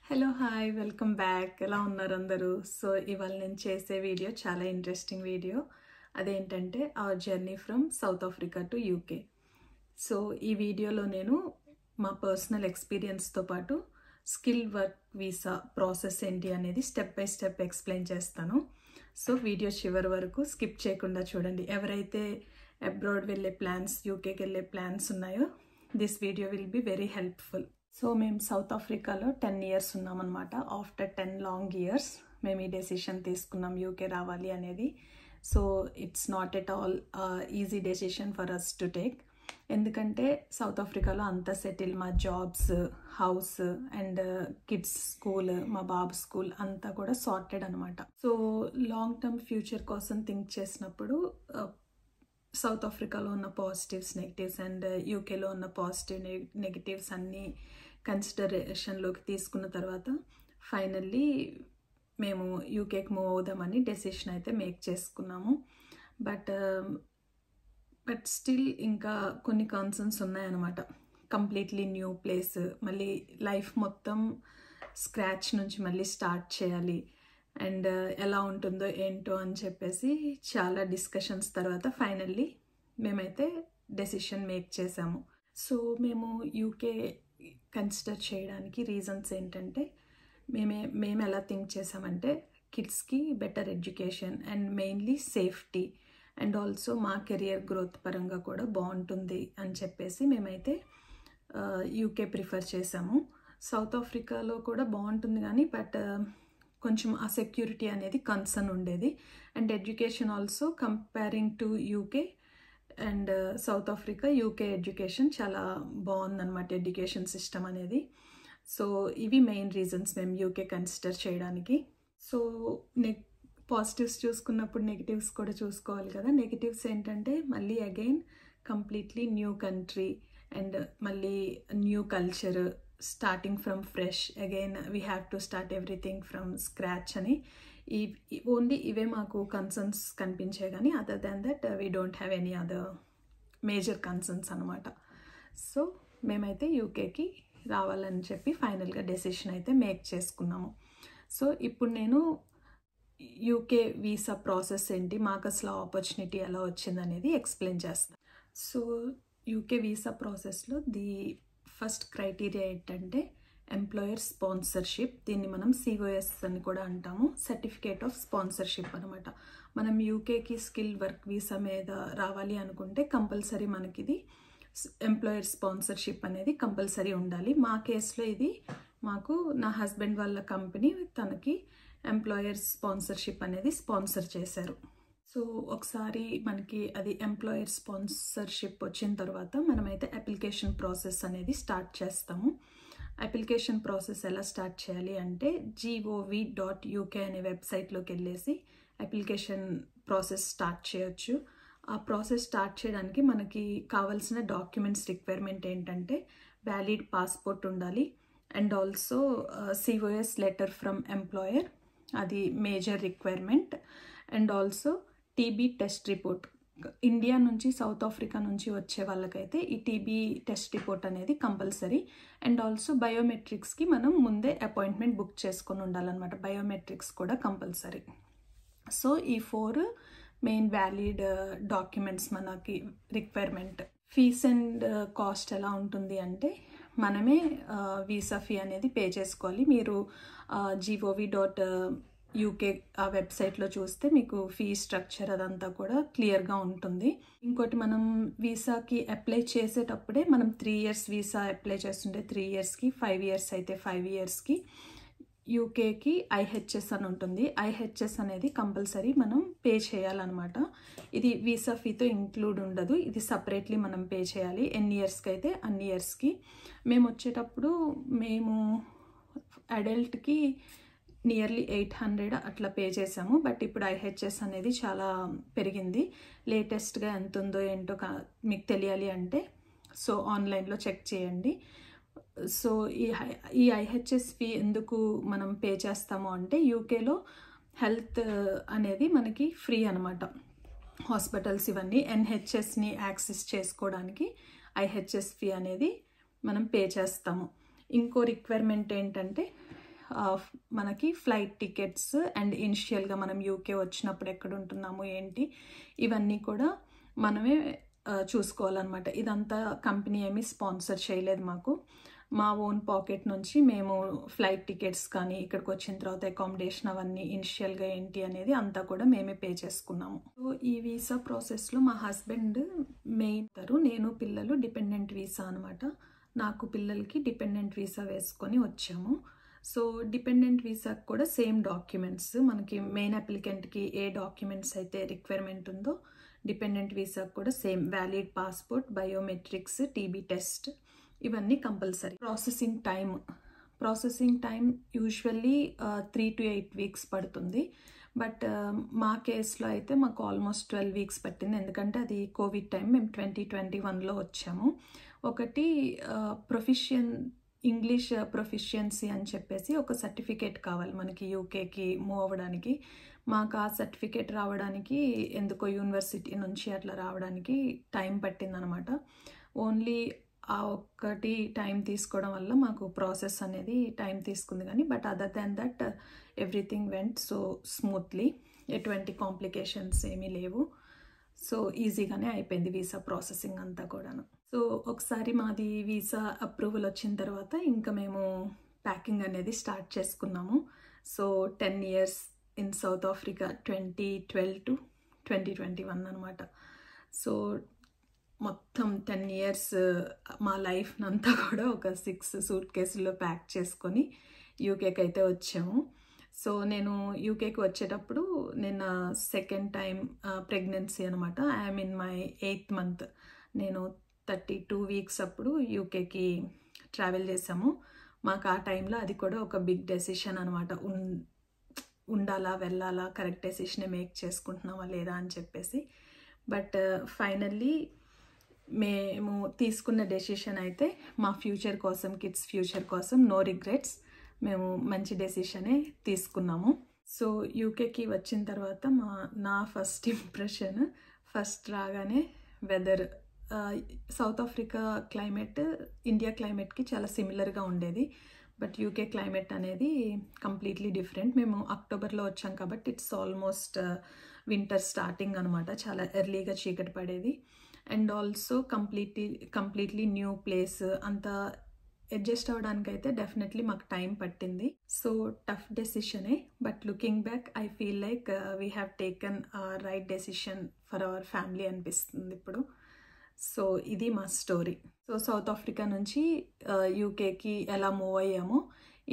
Hello hi welcome back. ఎలా ఉన్నారు అందరూ? సో ఇవాళ నేను చేసే వీడియో చాలా ఇంట్రెస్టింగ్ వీడియో. అదేంటంటే our journey from South Africa to UK. So ఈ వీడియోలో నేను మా పర్సనల్ ఎక్స్పీరియన్స్తో పాటు స్కిల్ వర్క్ వీసా ప్రాసెస్ ఏంటి అనేది స్టెప్ బై స్టెప్ ఎక్స్ప్లెయిన్ చేస్తాను. సో వీడియో చివరి వరకు స్కిప్ చేయకుండా చూడండి. ఎవరైతే అబ్రాడ్ వెళ్ళే ప్లాన్స్, యూకేకి వెళ్ళే ప్లాన్స్ ఉన్నాయో this video will be very helpful. So మేము సౌత్ ఆఫ్రికాలో 10 years ఉన్నామన్నమాట. ఆఫ్టర్ 10 long years మేము ఈ డెసిషన్ తీసుకున్నాం యూకే రావాలి అనేది. So it's not at all easy decision for us to take. ఎందుకంటే సౌత్ ఆఫ్రికాలో అంతా సెటిల్, మా jobs, house and kids school, మా బాబు స్కూల్ అంతా కూడా సార్టెడ్ అనమాట. సో లాంగ్ టర్మ్ ఫ్యూచర్ కోసం థింక్ చేసినప్పుడు సౌత్ ఆఫ్రికాలో ఉన్న పాజిటివ్స్, నెగిటివ్స్ అండ్ యూకేలో ఉన్న పాజిటివ్ నెగిటివ్స్ అన్నీ కన్సిడరేషన్లోకి తీసుకున్న తర్వాత ఫైనల్లీ మేము యూకేకి మూవ్ అవుదామని డెసిషన్ అయితే మేక్ చేసుకున్నాము. బట్ స్టిల్ ఇంకా కొన్ని కన్సర్న్స్ ఉన్నాయన్నమాట. కంప్లీట్లీ న్యూ ప్లేస్, మళ్ళీ లైఫ్ మొత్తం స్క్రాచ్ నుంచి మళ్ళీ స్టార్ట్ చేయాలి అండ్ ఎలా ఉంటుందో ఏంటో అని చెప్పేసి చాలా డిస్కషన్స్ తర్వాత ఫైనల్లీ మేమైతే డెసిషన్ మేక్ చేసాము. సో మేము యూకే కన్సిడర్ చేయడానికి రీజన్స్ ఏంటంటే మేము ఎలా థింక్ చేసామంటే కిడ్స్కి better education and mainly safety and also మా కెరియర్ గ్రోత్ పరంగా కూడా బాగుంటుంది అని చెప్పేసి మేమైతే యూకే ప్రిఫర్ చేసాము. సౌత్ ఆఫ్రికాలో కూడా బాగుంటుంది కానీ బట్ కొంచెం ఆ సెక్యూరిటీ అనేది కన్సర్న్ ఉండేది. And education also comparing to UK and South Africa, UK education చాలా బాగుందన్నమాట, ఎడ్యుకేషన్ సిస్టమ్ అనేది. సో ఇవి మెయిన్ రీజన్స్ మేము యూకే కన్సిడర్ చేయడానికి. సో పాజిటివ్స్ చూసుకున్నప్పుడు నెగిటివ్స్ కూడా చూసుకోవాలి కదా. నెగిటివ్స్ ఏంటంటే మళ్ళీ again completely new country and మళ్ళీ new culture, starting from fresh, again we have to start everything from scratch అని ఓన్లీ ఇవే మాకు కన్సర్న్స్ కనిపించాయి కానీ other than that we don't have any other major concerns అనమాట. So మేమైతే యూకేకి రావాలని చెప్పి ఫైనల్గా డెసిషన్ అయితే మేక్ చేసుకున్నాము. సో ఇప్పుడు నేను యూకే వీసా ప్రాసెస్ ఏంటి, మాకు అసలు ఆపర్చునిటీ ఎలా వచ్చిందనేది ఎక్స్ప్లెయిన్ చేస్తాను. సో యూకే వీసా ప్రాసెస్లో ది ఫస్ట్ క్రైటీరియా ఏంటంటే ఎంప్లాయర్ స్పాన్సర్షిప్. దీన్ని మనం COS అని కూడా అంటాము, సర్టిఫికేట్ ఆఫ్ స్పాన్సర్షిప్ అనమాట. మనం యూకేకి స్కిల్ వర్క్ వీసా మీద రావాలి అనుకుంటే కంపల్సరీ మనకి ఇది ఎంప్లాయర్ స్పాన్సర్షిప్ అనేది కంపల్సరీ ఉండాలి. మా కేసులో ఇది మాకు నా హస్బెండ్ వాళ్ళ కంపెనీ తనకి ఎంప్లాయర్ స్పాన్సర్షిప్ అనేది స్పాన్సర్ చేశారు. సో ఒకసారి మనకి అది ఎంప్లాయర్ స్పాన్సర్షిప్ వచ్చిన తర్వాత మనమైతే అప్లికేషన్ ప్రాసెస్ అనేది స్టార్ట్ చేస్తాము. అప్లికేషన్ ప్రాసెస్ ఎలా స్టార్ట్ చేయాలి అంటే gov.uk అనే వెబ్సైట్లోకి వెళ్ళేసి అప్లికేషన్ ప్రాసెస్ స్టార్ట్ చేయొచ్చు. ఆ ప్రాసెస్ స్టార్ట్ చేయడానికి మనకి కావాల్సిన డాక్యుమెంట్స్ రిక్వైర్మెంట్ ఏంటంటే వ్యాలిడ్ పాస్పోర్ట్ ఉండాలి and also COS letter from employer, అది major requirement. And also TB test report. India నుంచి సౌత్ ఆఫ్రికా నుంచి వచ్చే వాళ్ళకైతే ఈ TB టెస్ట్ రిపోర్ట్ అనేది కంపల్సరీ. అండ్ ఆల్సో బయోమెట్రిక్స్కి మనం ముందే అపాయింట్మెంట్ బుక్ చేసుకొని ఉండాలన్నమాట, బయోమెట్రిక్స్ కూడా కంపల్సరీ. సో ఈ 4 మెయిన్ వ్యాలిడ్ డాక్యుమెంట్స్ మనకి రిక్వైర్మెంట్. ఫీస్ అండ్ కాస్ట్ ఎలా ఉంటుంది అంటే మనమే వీసా ఫీ అనేది పే చేసుకోవాలి. మీరు gov.uk ఆ వెబ్సైట్లో చూస్తే మీకు ఫీ స్ట్రక్చర్ అదంతా కూడా క్లియర్గా ఉంటుంది. ఇంకోటి, మనం వీసాకి అప్లై చేసేటప్పుడే మనం 3 years వీసా అప్లై చేస్తుంటే 3 yearsకి, 5 years అయితే 5 yearsకి యూకేకి IHS అని ఉంటుంది. IHS అనేది కంపల్సరీ మనం పే చేయాలన్నమాట. ఇది వీసా ఫీతో ఇంక్లూడ్ ఉండదు, ఇది సపరేట్లీ మనం పే చేయాలి. ఎన్ని ఇయర్స్కి అయితే అన్ని ఇయర్స్కి. మేము వచ్చేటప్పుడు మేము అడల్ట్కి నియర్లీ 800 అట్లా పే చేసాము. బట్ ఇప్పుడు IHS అనేది చాలా పెరిగింది. లేటెస్ట్గా ఎంత ఉందో ఏంటో మీకు తెలియాలి అంటే సో ఆన్లైన్లో చెక్ చేయండి. సో ఈ IHS ఫీ ఎందుకు మనం పే చేస్తాము అంటే యూకేలో హెల్త్ అనేది మనకి ఫ్రీ అనమాట. హాస్పిటల్స్ ఇవన్నీ NHSని యాక్సెస్ చేసుకోవడానికి IHS ఫీ అనేది మనం పే చేస్తాము. ఇంకో రిక్వైర్మెంట్ ఏంటంటే మనకి ఫ్లైట్ టికెట్స్ అండ్ ఇనిషియల్గా మనం యూకే వచ్చినప్పుడు ఎక్కడ ఉంటున్నాము ఏంటి ఇవన్నీ కూడా మనమే చూసుకోవాలన్నమాట. ఇదంతా కంపెనీ ఏమీ స్పాన్సర్ చేయలేదు మాకు. మా ఓన్ పాకెట్ నుంచి మేము ఫ్లైట్ టికెట్స్ కానీ ఇక్కడికి వచ్చిన తర్వాత అకామిడేషన్ అవన్నీ ఇనిషియల్గా ఏంటి అనేది అంతా కూడా మేమే పే చేసుకున్నాము. సో ఈ వీసా ప్రాసెస్లో మా హస్బెండ్ మెయిన్ నేను పిల్లలు డిపెండెంట్ వీసా అనమాట. నాకు పిల్లలకి డిపెండెంట్ వీసా వేసుకొని వచ్చాము. సో డిపెండెంట్ వీసాకి కూడా సేమ్ డాక్యుమెంట్స్, మనకి మెయిన్ అప్లికెంట్కి ఏ డాక్యుమెంట్స్ అయితే రిక్వైర్మెంట్ ఉందో డిపెండెంట్ వీసాకి కూడా same valid passport, biometrics, TB test ఇవన్నీ compulsory. Processing time usually 3 to 8 weeks పడుతుంది. బట్ మా కేసులో అయితే మాకు ఆల్మోస్ట్ 12 వీక్స్ పట్టింది. ఎందుకంటే అది కోవిడ్ టైం, మేము 2021లో వచ్చాము. ఒకటి ఇంగ్లీష్ ప్రొఫిషియన్సీ అని చెప్పేసి ఒక సర్టిఫికేట్ కావాలి మనకి యూకేకి మూవ్ అవ్వడానికి. మాకు ఆ సర్టిఫికేట్ రావడానికి ఎందుకో యూనివర్సిటీ నుంచి అట్లా రావడానికి టైం పట్టిందనమాట. ఓన్లీ ఆ ఒక్కటి టైం తీసుకోవడం వల్ల మాకు ప్రాసెస్ అనేది టైం తీసుకుంది కానీ, but other than that everything went so smoothly, ఎటువంటి కాంప్లికేషన్స్ ఏమీ లేవు. సో ఈజీగానే అయిపోయింది వీసా ప్రాసెసింగ్ అంతా కూడాను. సో ఒకసారి మాది వీసా అప్రూవల్ వచ్చిన తర్వాత ఇంకా మేము ప్యాకింగ్ అనేది స్టార్ట్ చేసుకున్నాము. So 10 years in south Africa, 2012 to 2021 అనమాట. సో మొత్తం 10 years మా లైఫ్నంతా కూడా ఒక 6 సూట్ కేసుల్లో ప్యాక్ చేసుకొని యూకేకి అయితే వచ్చాము. సో నేను యూకేకి వచ్చేటప్పుడు నేను సెకండ్ టైం ప్రెగ్నెన్సీ అనమాట. I'm in my 8th month. నేను 32 weeks అప్పుడు యూకేకి ట్రావెల్ చేసాము. మాకు ఆ టైంలో అది కూడా ఒక బిగ్ డెసిషన్ అనమాట. ఉండాలా వెళ్ళాలా, కరెక్ట్ డెసిషనే మేక్ చేసుకుంటున్నామా లేదా అని చెప్పేసి. బట్ ఫైనల్లీ మేము తీసుకున్న డెసిషన్ అయితే మా ఫ్యూచర్ కోసం, కిడ్స్ ఫ్యూచర్ కోసం, నో రిగ్రెట్స్, మేము మంచి డెసిషనే తీసుకున్నాము. సో యూకేకి వచ్చిన తర్వాత నా ఫస్ట్ ఇంప్రెషన్, ఫస్ట్ రాగానే weather, South Africa climate India క్లైమేట్కి చాలా సిమిలర్గా ఉండేది. బట్ యూకే క్లైమేట్ అనేది కంప్లీట్లీ డిఫరెంట్. మేము అక్టోబర్లో వచ్చాం కాబట్టి ఇట్స్ ఆల్మోస్ట్ వింటర్ స్టార్టింగ్ అనమాట. చాలా ఎర్లీగా చీకటి పడేది. And also completely new place, అంత అడ్జస్ట్ అవ్వడానికి అయితే డెఫినెట్లీ మాకు టైం పట్టింది. సో టఫ్ డెసిషనే, but looking back I feel like we have taken right decision for our family అనిపిస్తుంది ఇప్పుడు. సో ఇది మా స్టోరీ. సో సౌత్ ఆఫ్రికా నుంచి యూకేకి ఎలా మూవ్ అయ్యామో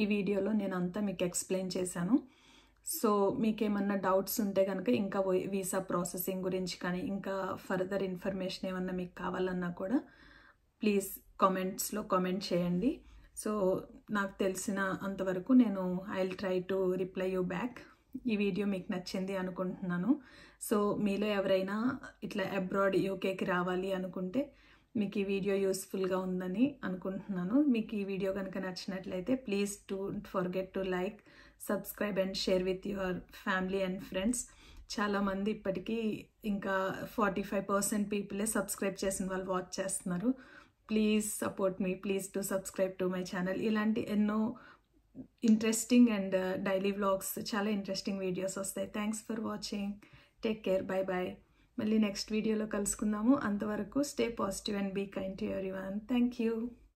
ఈ వీడియోలో నేను అంతా మీకు ఎక్స్ప్లెయిన్ చేశాను. సో మీకేమన్నా డౌట్స్ ఉంటే కనుక, ఇంకా వీసా ప్రాసెసింగ్ గురించి కానీ ఇంకా ఫర్దర్ ఇన్ఫర్మేషన్ ఏమన్నా మీకు కావాలన్నా కూడా ప్లీజ్ కామెంట్స్లో కామెంట్ చేయండి. సో నాకు తెలిసిన అంతవరకు నేను I will try to reply you back. ఈ వీడియో మీకు నచ్చింది అనుకుంటున్నాను. సో మీలో ఎవరైనా ఇట్లా అబ్రాడ్ యూకేకి రావాలి అనుకుంటే మీకు ఈ వీడియో యూస్ఫుల్గా ఉందని అనుకుంటున్నాను. మీకు ఈ వీడియో కనుక నచ్చినట్లయితే please don't forget to like, subscribe and share with your family and friends. చాలామంది ఇప్పటికీ ఇంకా 45% పీపులే సబ్స్క్రైబ్ చేసిన వాళ్ళు వాచ్ చేస్తున్నారు. Please support me, please to subscribe to my channel. ఇలాంటి ఎన్నో ఇంట్రెస్టింగ్ అండ్ డైలీ వ్లాగ్స్, చాలా ఇంట్రెస్టింగ్ వీడియోస్ వస్తాయి. Thanks for watching. Take care. Bye bye. మళ్ళీ నెక్స్ట్ వీడియోలో కలుసుకుందాము. అంతవరకు stay positive and be kind to everyone. Thank you.